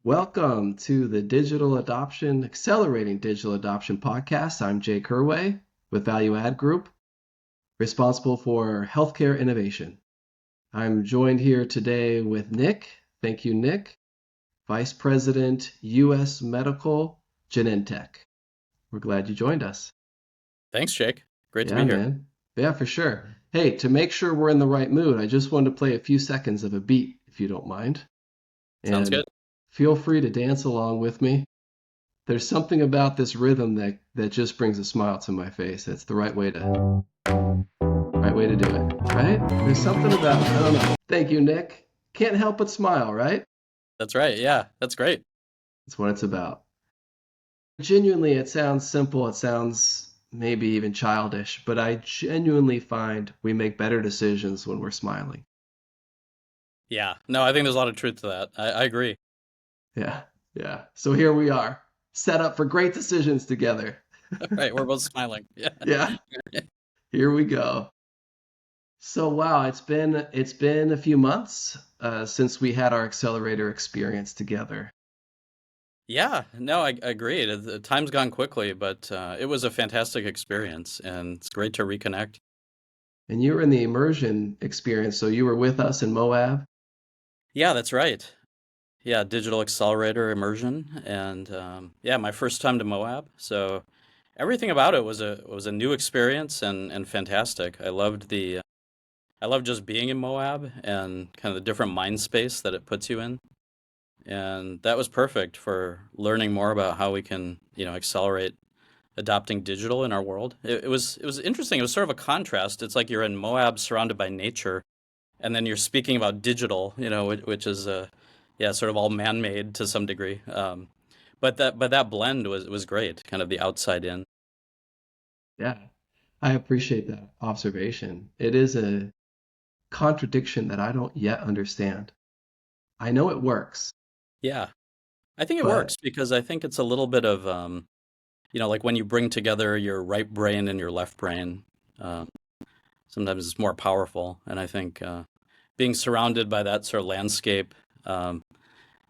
Welcome to the Accelerating Digital Adoption podcast. I'm Jay Kerway with Value Add Group, responsible for healthcare innovation. I'm joined here today with Nick. Thank you, Nick, Vice President, US Medical Genentech. We're glad you joined us. Thanks, Jake. Great to be Yeah, here. man. Yeah, for sure. Hey, to make sure we're in the right mood, I just wanted to play a few seconds of a beat, if you don't mind. Sounds And good. feel free to dance along with me. There's something about this rhythm that just brings a smile to my face. It's the right way to do it, right? There's something about, I don't know. Thank you, Nick. Can't help but smile, right? That's right. Yeah, that's great. That's what it's about. Genuinely, it sounds simple. It sounds maybe even childish, but I genuinely find we make better decisions when we're smiling. Yeah. No, I think there's a lot of truth to that. I agree. Yeah, yeah. So here we are, set up for great decisions together. Right. We're both smiling. Yeah. Yeah, here we go. So wow, it's been a few months since we had our accelerator experience together. Yeah. No, I agree. The time's gone quickly, but it was a fantastic experience, and it's great to reconnect. And you were in the immersion experience, so you were with us in Moab. Yeah, that's right. Yeah, digital accelerator immersion, and yeah, my first time to Moab. So everything about it was a new experience and fantastic. I loved just being in Moab and kind of the different mind space that it puts you in. And that was perfect for learning more about how we can, accelerate adopting digital in our world. It was interesting. It was sort of a contrast. It's like you're in Moab surrounded by nature, and then you're speaking about digital, which is yeah, sort of all man-made to some degree. But that blend was great, kind of the outside in. Yeah, I appreciate that observation. It is a contradiction that I don't yet understand. I know it works, Yeah, I think it but works because I think it's a little bit of like when you bring together your right brain and your left brain. Um, Sometimes it's more powerful. And I think being surrounded by that sort of landscape, um,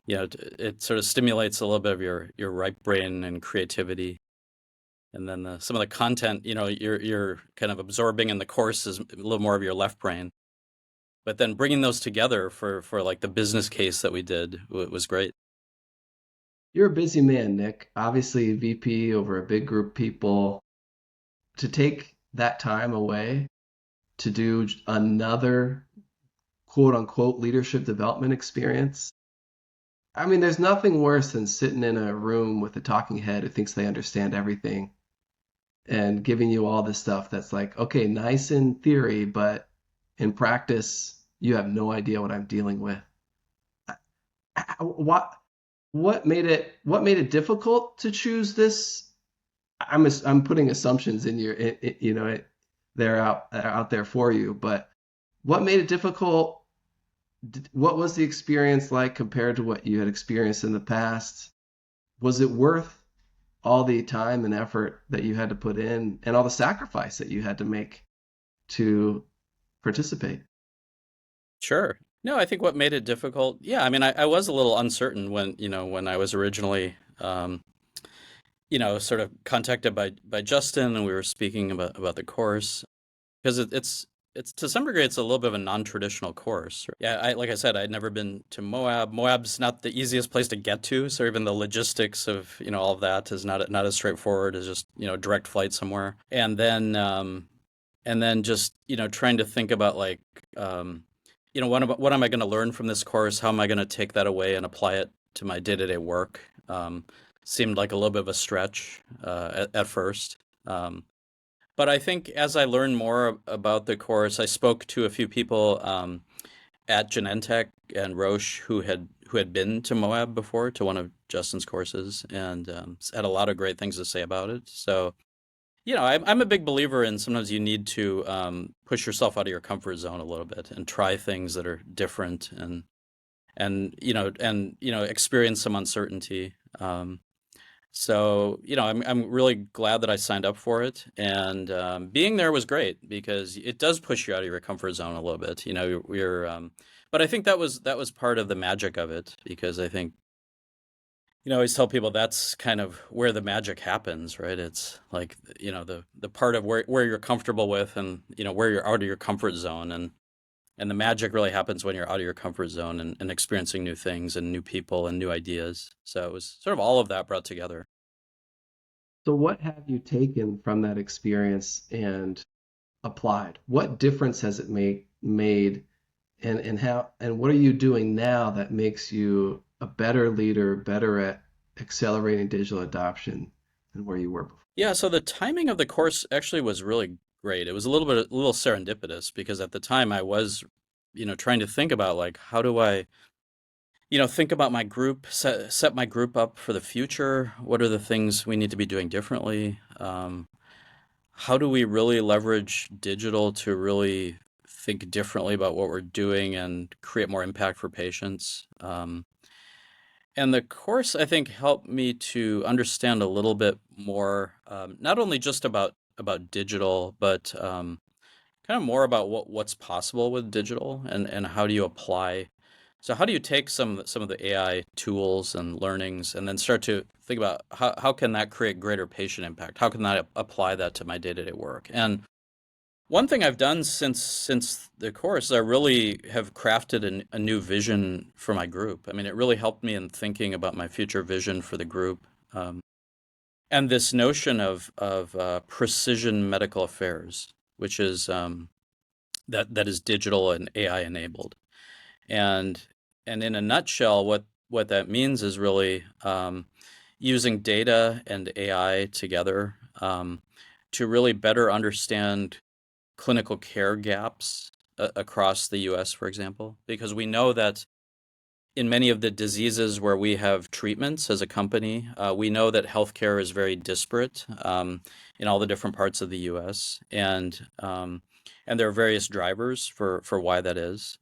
it sort of stimulates a little bit of your right brain and creativity. And then some of the content, you're kind of absorbing in the course is a little more of your left brain. But then bringing those together for like the business case that we did was great. you're a busy man, Nick. Obviously, VP over a big group of people. To take that time away to do another quote unquote leadership development experience. I mean, there's nothing worse than sitting in a room with a talking head who thinks they understand everything and giving you all this stuff that's like, okay, nice in theory, but in practice, you have no idea what I'm dealing with. What what made it difficult to choose this? I'm putting assumptions in your they're out there for you, but what made it difficult? What was the experience like compared to what you had experienced in the past? Was it worth all the time and effort that you had to put in and all the sacrifice that you had to make to participate? Sure. No, I think what made it difficult, yeah, I mean, I was a little uncertain when I was originally, sort of contacted by Justin and we were speaking about the course because it's to some degree it's a little bit of a non-traditional course. Yeah, like I said, I'd never been to Moab. Moab's not the easiest place to get to, so even the logistics of all of that is not as straightforward as just direct flight somewhere. And then just trying to think about like what am I going to learn from this course? How am I going to take that away and apply it to my day-to-day work? Seemed like a little bit of a stretch at first. But I think as I learned more about the course, I spoke to a few people at Genentech and Roche who had been to Moab before to one of Justin's courses and had a lot of great things to say about it. So I'm a big believer in sometimes you need to push yourself out of your comfort zone a little bit and try things that are different and experience some uncertainty. So I'm really glad that I signed up for it, and being there was great because it does push you out of your comfort zone a little bit. But I think that was part of the magic of it because I think I always tell people that's kind of where the magic happens, right? It's like, the part of where you're comfortable with and, where you're out of your comfort zone. And the magic really happens when you're out of your comfort zone and experiencing new things and new people and new ideas. So it was sort of all of that brought together. So what have you taken from that experience and applied? What difference has it made and how and what are you doing now that makes you a better leader, better at accelerating digital adoption than where you were before? Yeah, so the timing of the course actually was really great. It was a little serendipitous because at the time I was, trying to think about like how do I, think about my group, set my group up for the future. What are the things we need to be doing differently? How do we really leverage digital to really think differently about what we're doing and create more impact for patients? And the course, I think, helped me to understand a little bit more, not only just about digital, but kind of more about what's possible with digital and how do you apply. So how do you take some of the AI tools and learnings and then start to think about how can that create greater patient impact? How can that apply that to my day-to-day work? And one thing I've done since the course is I really have crafted a new vision for my group. I mean, it really helped me in thinking about my future vision for the group, and this notion of precision medical affairs, which is that is digital and AI enabled. And and in a nutshell, what that means is really using data and AI together to really better understand clinical care gaps across the US, for example, because we know that in many of the diseases where we have treatments as a company, we know that healthcare is very disparate in all the different parts of the US, and there are various drivers for why that is.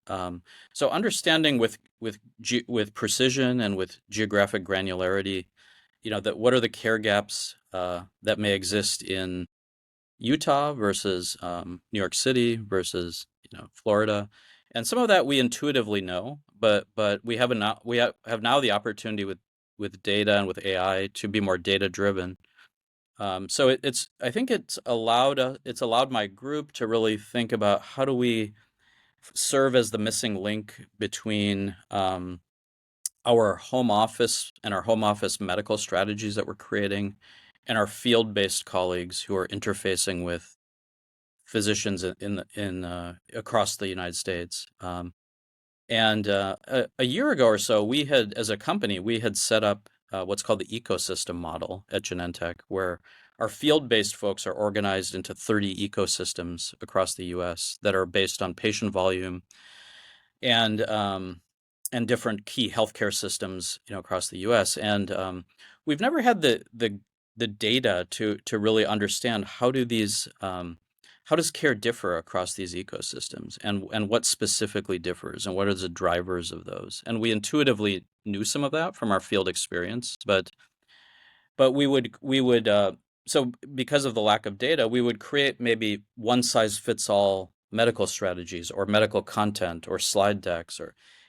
So understanding with precision and with geographic granularity, that what are the care gaps that may exist in Utah versus New York City versus Florida, and some of that we intuitively know, but we have now the opportunity with data and with AI to be more data driven. So it's I think it's allowed my group to really think about how do we serve as the missing link between our home office and our home office medical strategies that we're creating and our field-based colleagues who are interfacing with physicians in across the United States. And a year ago or so, we had, as a company, we had set up what's called the ecosystem model at Genentech, where our field-based folks are organized into 30 ecosystems across the U.S. that are based on patient volume and um, and different key healthcare systems, across the U.S. And we've never had the data to really understand how does care differ across these ecosystems and what specifically differs and what are the drivers of those. And we intuitively knew some of that from our field experience, but we would so because of the lack of data, we would create maybe one size fits all medical strategies or medical content or slide decks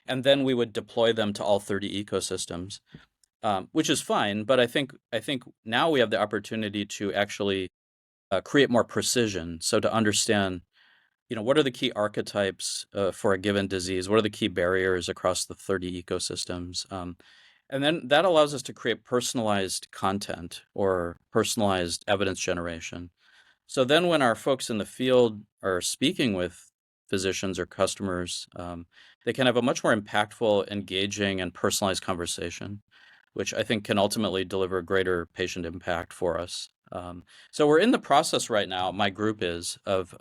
and then we would deploy them to all 30 ecosystems, which is fine. But I think now we have the opportunity to actually create more precision. So to understand, what are the key archetypes for a given disease? What are the key barriers across the 30 ecosystems? And then that allows us to create personalized content or personalized evidence generation. So then when our folks in the field are speaking with physicians or customers, they can have a much more impactful, engaging, and personalized conversation, which I think can ultimately deliver greater patient impact for us. So we're in the process right now, my group is, of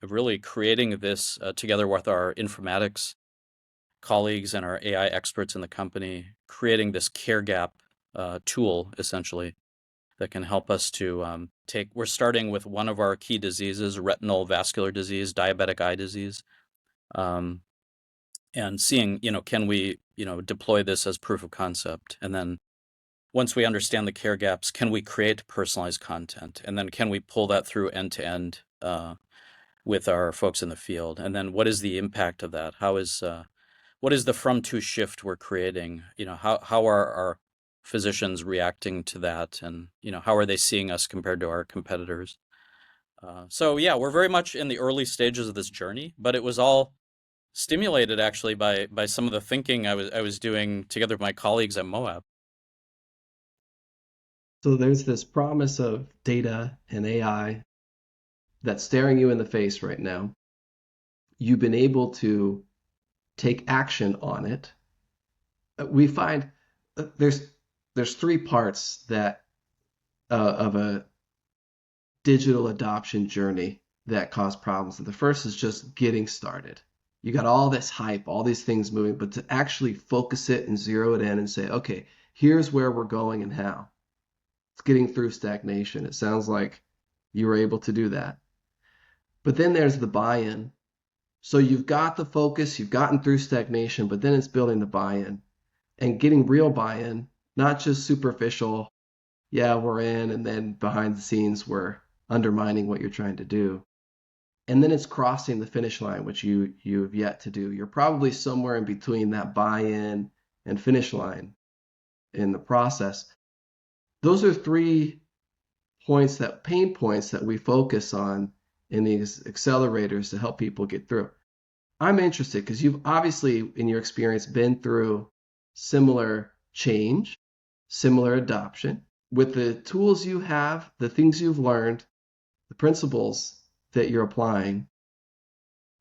really creating this together with our informatics colleagues and our AI experts in the company, creating this care gap tool essentially that can help us to we're starting with one of our key diseases, retinal vascular disease, diabetic eye disease, um, and seeing, can we, deploy this as proof of concept? And then once we understand the care gaps, can we create personalized content? And then can we pull that through end to end with our folks in the field? And then what is the impact of that? What is the from to shift we're creating? How are our physicians reacting to that, and how are they seeing us compared to our competitors? So yeah, we're very much in the early stages of this journey, but it was all stimulated actually by some of the thinking I was doing together with my colleagues at Moab. So there's this promise of data and AI that's staring you in the face right now. You've been able to take action on it. We find there's three parts that of a digital adoption journey that cause problems. And the first is just getting started. You got all this hype, all these things moving, but to actually focus it and zero it in and say, okay, here's where we're going and how. It's getting through stagnation. It sounds like you were able to do that. But then there's the buy-in. So you've got the focus, you've gotten through stagnation, but then it's building the buy-in and getting real buy-in, not just superficial, yeah, we're in, and then behind the scenes we're undermining what you're trying to do. And then it's crossing the finish line, which you have yet to do. You're probably somewhere in between that buy-in and finish line in the process. Those are three pain points that we focus on in these accelerators to help people get through. I'm interested because you've obviously, in your experience, been through similar change, similar adoption. With the tools you have, the things you've learned, the principles that you're applying,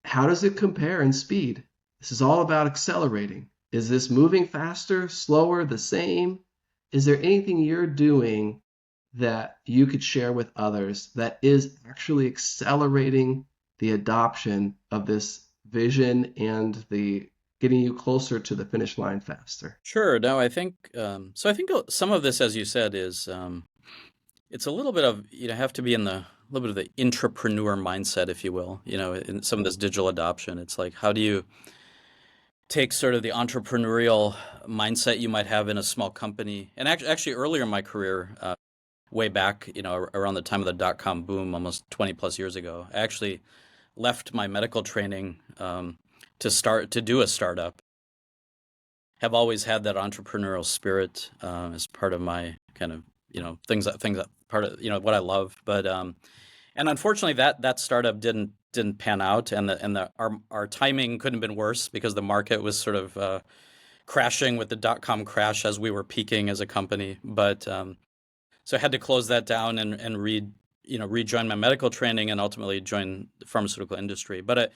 how does it compare in speed? This is all about accelerating. Is this moving faster, slower, the same? Is there anything you're doing that you could share with others that is actually accelerating the adoption of this vision and the getting you closer to the finish line faster? Sure. No, I think so. I think some of this, as you said, is it's a little bit of have to be in the a little bit of the intrapreneur mindset, if you will. In some of this digital adoption, it's like how do you take sort of the entrepreneurial mindset you might have in a small company, and actually earlier in my career, way back, around the time of the dot-com boom, almost 20 plus years ago, I actually left my medical training to do a startup. Have always had that entrepreneurial spirit as part of my kind of things that part of what I love. But and unfortunately that startup didn't pan out, and our timing couldn't have been worse because the market was sort of crashing with the dot-com crash as we were peaking as a company. But so I had to close that down and rejoin my medical training and ultimately join the pharmaceutical industry. But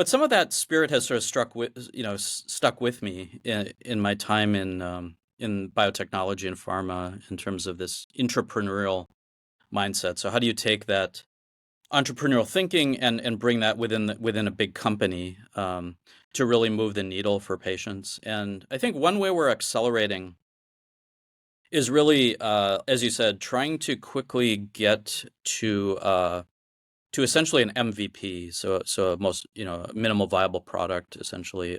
some of that spirit has sort of stuck with me in my time in biotechnology and pharma in terms of this entrepreneurial mindset. So how do you take that entrepreneurial thinking and bring that within a big company to really move the needle for patients? And I think one way we're accelerating is really, as you said, trying to quickly get to essentially an MVP, so a most minimal viable product, essentially,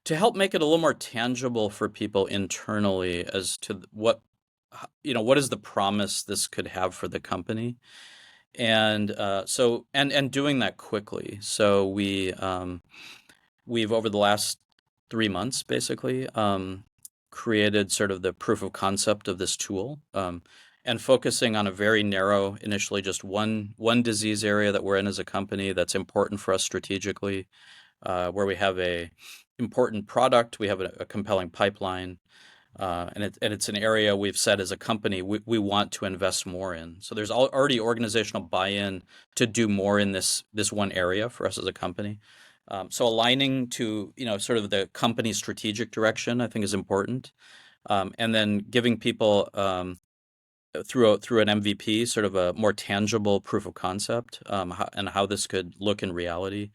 to help make it a little more tangible for people internally as to what is the promise this could have for the company, and and doing that quickly. So we've over the last 3 months basically created sort of the proof of concept of this tool. And focusing on a very narrow, initially just one disease area that we're in as a company that's important for us strategically, where we have a important product, we have a compelling pipeline, and it's an area we've said as a company we want to invest more in. So there's already organizational buy-in to do more in this one area for us as a company. So aligning to sort of the company's strategic direction, I think, is important, and then giving people through an MVP, sort of a more tangible proof of concept, and how this could look in reality.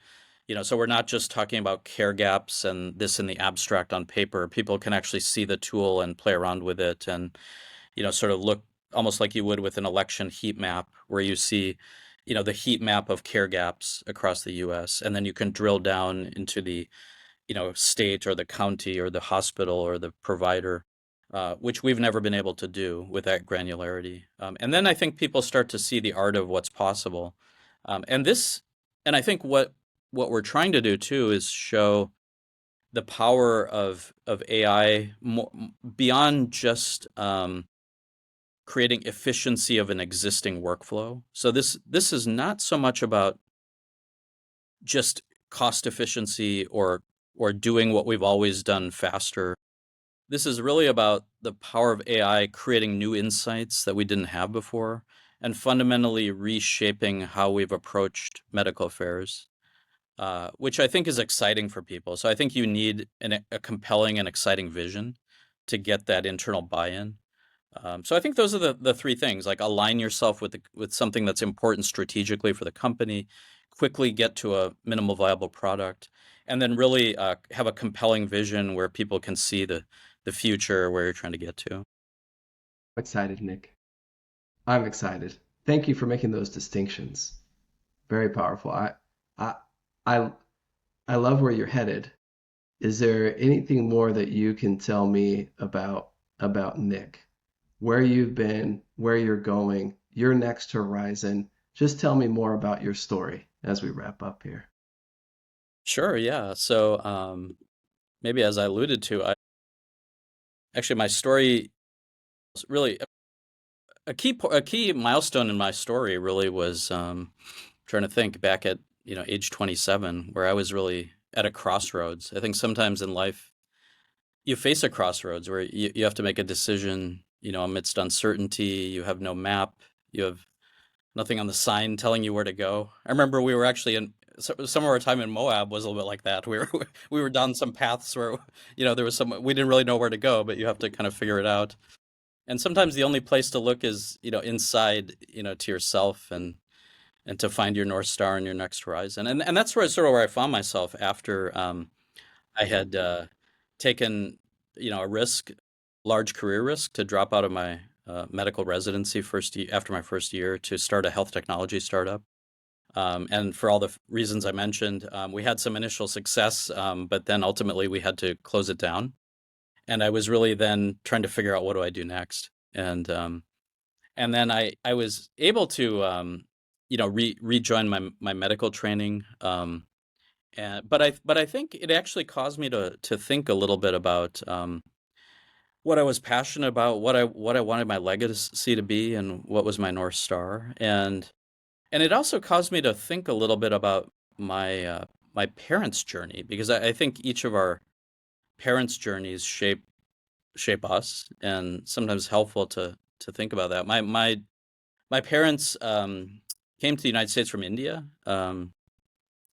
So we're not just talking about care gaps and this in the abstract on paper. People can actually see the tool and play around with it, and sort of look almost like you would with an election heat map, where you see the heat map of care gaps across the U.S., and then you can drill down into the state or the county or the hospital or the provider, which we've never been able to do with that granularity. And then I think people start to see the art of what's possible. And I think what we're trying to do too is show the power of AI more, beyond just creating efficiency of an existing workflow. So this is not so much about just cost efficiency or doing what we've always done faster. This is really about the power of AI creating new insights that we didn't have before and fundamentally reshaping how we've approached medical affairs, which I think is exciting for people. So I think you need a compelling and exciting vision to get that internal buy-in. So I think those are the three things, like align yourself with something that's important strategically for the company, quickly get to a minimal viable product, and then really have a compelling vision where people can see the future where you're trying to get to. Excited, Nick. I'm excited. Thank you for making those distinctions. Very powerful. I, I, I love where you're headed. Is there anything more that you can tell me about Nick? Where you've been, where you're going, your next horizon? Just tell me more about your story as we wrap up here. Sure, yeah. So maybe as I alluded to, actually my story was really a key milestone in my story really was trying to think back at age 27 where I was really at a crossroads. I think sometimes in life you face a crossroads where you have to make a decision, amidst uncertainty. You have no map, you have nothing on the sign telling you where to go. I remember we were actually in some of our time in Moab was a little bit like that. We were we were down some paths where there was some we didn't really know where to go, but you have to kind of figure it out. And sometimes the only place to look is inside to yourself and to find your North Star and your next horizon. And that's where sort of where I found myself after I had taken, a risk, large career risk to drop out of my medical residency after my first year to start a health technology startup. And for all the reasons I mentioned, we had some initial success, but then ultimately we had to close it down. And I was really then trying to figure out what do I do next. And then I was able to rejoin my medical training. But I think it actually caused me to think a little bit about what I was passionate about, what I wanted my legacy to be, and what was my North Star. And it also caused me to think a little bit about my parents' journey because I think each of our parents' journeys shape us, and sometimes helpful to think about that. My parents came to the United States from India.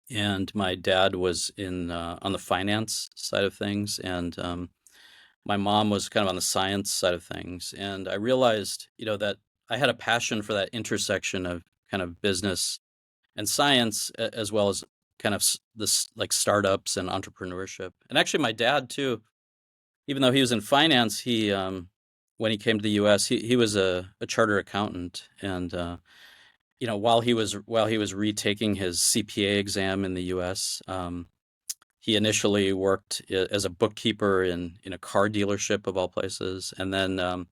And my dad was in on the finance side of things, and my mom was kind of on the science side of things. And I realized, that I had a passion for that intersection of kind of business and science, as well as kind of this like startups and entrepreneurship. And actually, my dad too, even though he was in finance, he when he came to the U.S., he was a chartered accountant, and while he was retaking his CPA exam in the U.S., he initially worked as a bookkeeper in a car dealership of all places, and then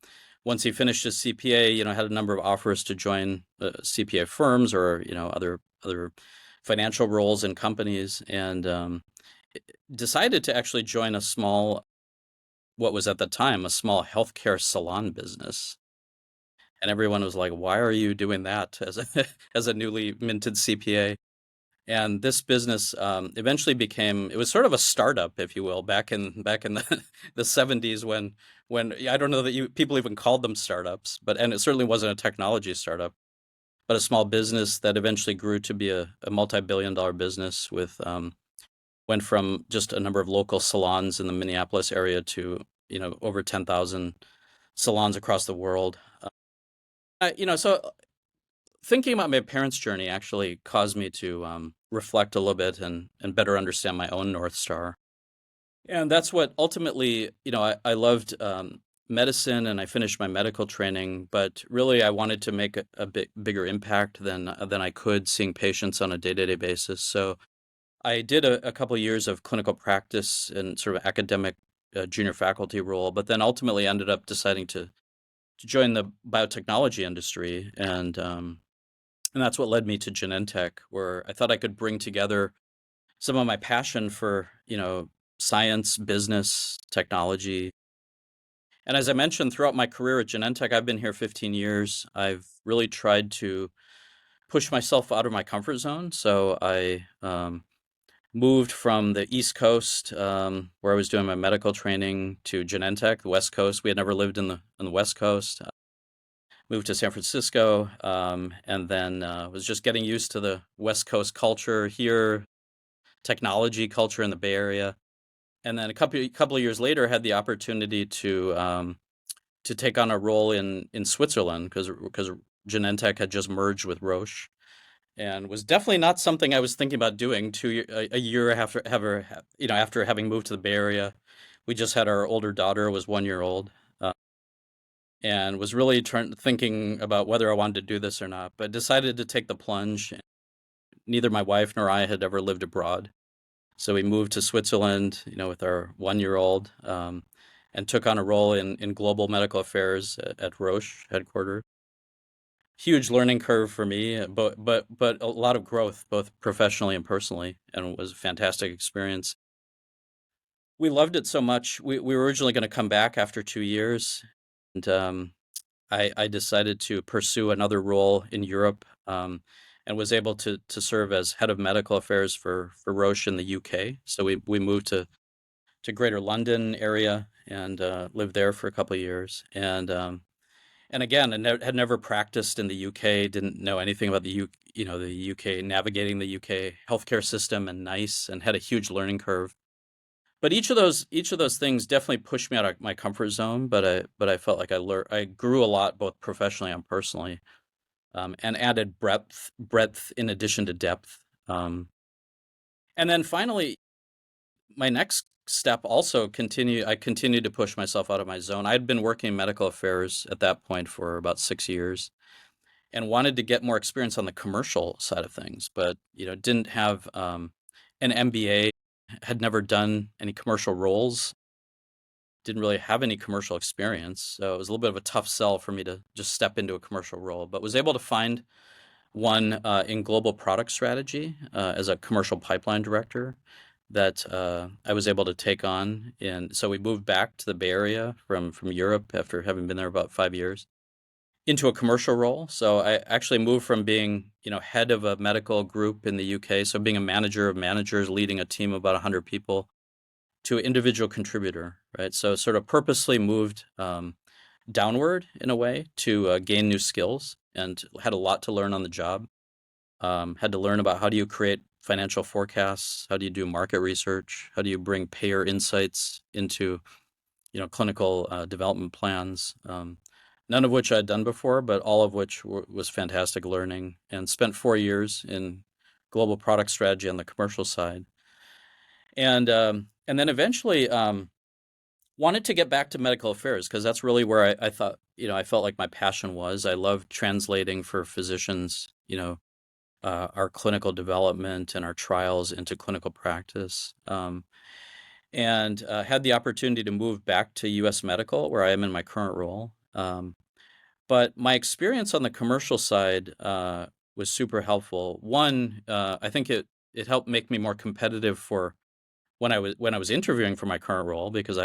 once he finished his CPA, had a number of offers to join CPA firms or other financial roles in companies, and decided to actually join what was at the time a small healthcare salon business. And everyone was like, "Why are you doing that as a as a newly minted CPA?" And this business eventually became it was sort of a startup, if you will, back in the 70s when I don't know that people even called them startups, and it certainly wasn't a technology startup, but a small business that eventually grew to be a multi-billion-dollar business with went from just a number of local salons in the Minneapolis area to over 10,000 salons across the world. So thinking about my parents' journey actually caused me to reflect a little bit and better understand my own North Star. And that's what ultimately, I loved medicine and I finished my medical training, but really I wanted to make a bit bigger impact than I could seeing patients on a day-to-day basis. So I did a couple years of clinical practice and sort of academic junior faculty role, but then ultimately ended up deciding to join the biotechnology industry. And that's what led me to Genentech, where I thought I could bring together some of my passion for, science, business, technology. And as I mentioned, throughout my career at Genentech, I've been here 15 years. I've really tried to push myself out of my comfort zone. So I moved from the East Coast, where I was doing my medical training, to Genentech, the West Coast. We had never lived in the West Coast. Moved to San Francisco, and then was just getting used to the West Coast culture here, technology culture in the Bay Area. And then a couple of years later, had the opportunity to take on a role in Switzerland because Genentech had just merged with Roche, and was definitely not something I was thinking about doing a year after having moved to the Bay Area. We just had our older daughter, was 1 year old, and was really thinking about whether I wanted to do this or not, but decided to take the plunge. Neither my wife nor I had ever lived abroad. So we moved to Switzerland, with our 1 year old, and took on a role in global medical affairs at Roche headquarters. Huge learning curve for me, but a lot of growth, both professionally and personally, and it was a fantastic experience. We loved it so much. We were originally going to come back after 2 years, and I decided to pursue another role in Europe, and was able to serve as head of medical affairs for Roche in the UK. So we moved to Greater London area and lived there for a couple of years. And again, had never practiced in the UK, didn't know anything about the UK, navigating the UK healthcare system and NICE, and had a huge learning curve. But each of those things definitely pushed me out of my comfort zone. But I felt like I grew a lot, both professionally and personally, and added breadth in addition to depth. And then finally, my next step also I continued to push myself out of my zone. I'd been working in medical affairs at that point for about 6 years, and wanted to get more experience on the commercial side of things, but didn't have an MBA, had never done any commercial roles, didn't really have any commercial experience. So it was a little bit of a tough sell for me to just step into a commercial role, but was able to find one in global product strategy as a commercial pipeline director that I was able to take on. And so we moved back to the Bay Area from Europe after having been there about 5 years into a commercial role. So I actually moved from being, head of a medical group in the UK, so being a manager of managers, leading a team of about 100 people, to an individual contributor, right? So sort of purposely moved downward in a way to gain new skills, and had a lot to learn on the job. Had to learn about how do you create financial forecasts, how do you do market research, how do you bring payer insights into clinical development plans. None of which I'd done before, but all of which was fantastic learning. And spent 4 years in global product strategy on the commercial side, and then eventually wanted to get back to medical affairs because that's really where I thought, I felt like my passion was. I loved translating for physicians, our clinical development and our trials into clinical practice. And had the opportunity to move back to US Medical, where I am in my current role. But my experience on the commercial side was super helpful. One, I think it helped make me more competitive for when I was interviewing for my current role, because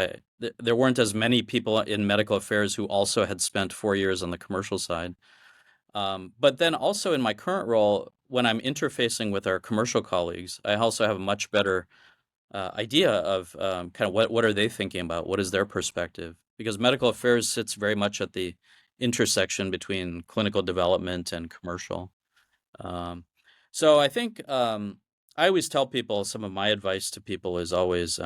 there weren't as many people in medical affairs who also had spent 4 years on the commercial side. But then also in my current role, when I'm interfacing with our commercial colleagues, I also have a much better idea of kind of what are they thinking about, what is their perspective, because medical affairs sits very much at the intersection between clinical development and commercial. Um, so I think I always tell people, some of my advice to people is always,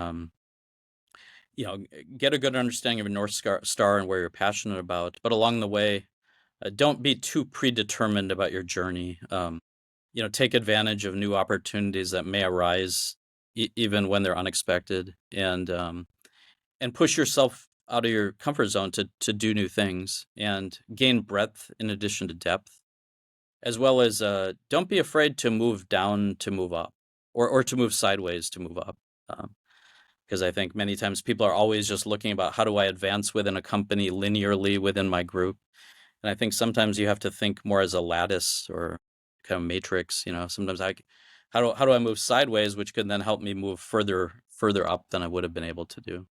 get a good understanding of your North Star and where you're passionate about, but along the way, don't be too predetermined about your journey. Take advantage of new opportunities that may arise, even when they're unexpected, and push yourself out of your comfort zone to do new things and gain breadth in addition to depth, as well as don't be afraid to move down to move up, or to move sideways to move up. Because I think many times people are always just looking about how do I advance within a company linearly within my group. And I think sometimes you have to think more as a lattice or kind of matrix. Sometimes how do I move sideways, which could then help me move further further up than I would have been able to do.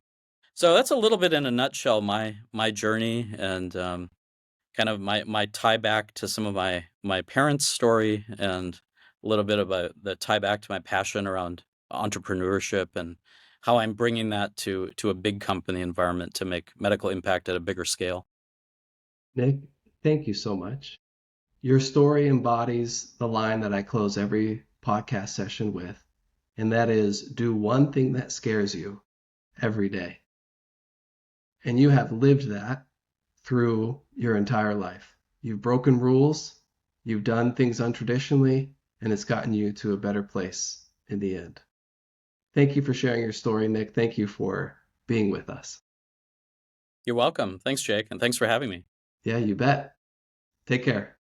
So that's a little bit in a nutshell my journey and kind of my tie back to some of my parents' story and a little bit about the tie back to my passion around entrepreneurship and how I'm bringing that to a big company environment to make medical impact at a bigger scale. Nick, thank you so much. Your story embodies the line that I close every podcast session with, and that is do one thing that scares you every day. And you have lived that through your entire life. You've broken rules, you've done things untraditionally, and it's gotten you to a better place in the end. Thank you for sharing your story, Nick. Thank you for being with us. You're welcome. Thanks, Jake, and thanks for having me. Yeah, you bet. Take care.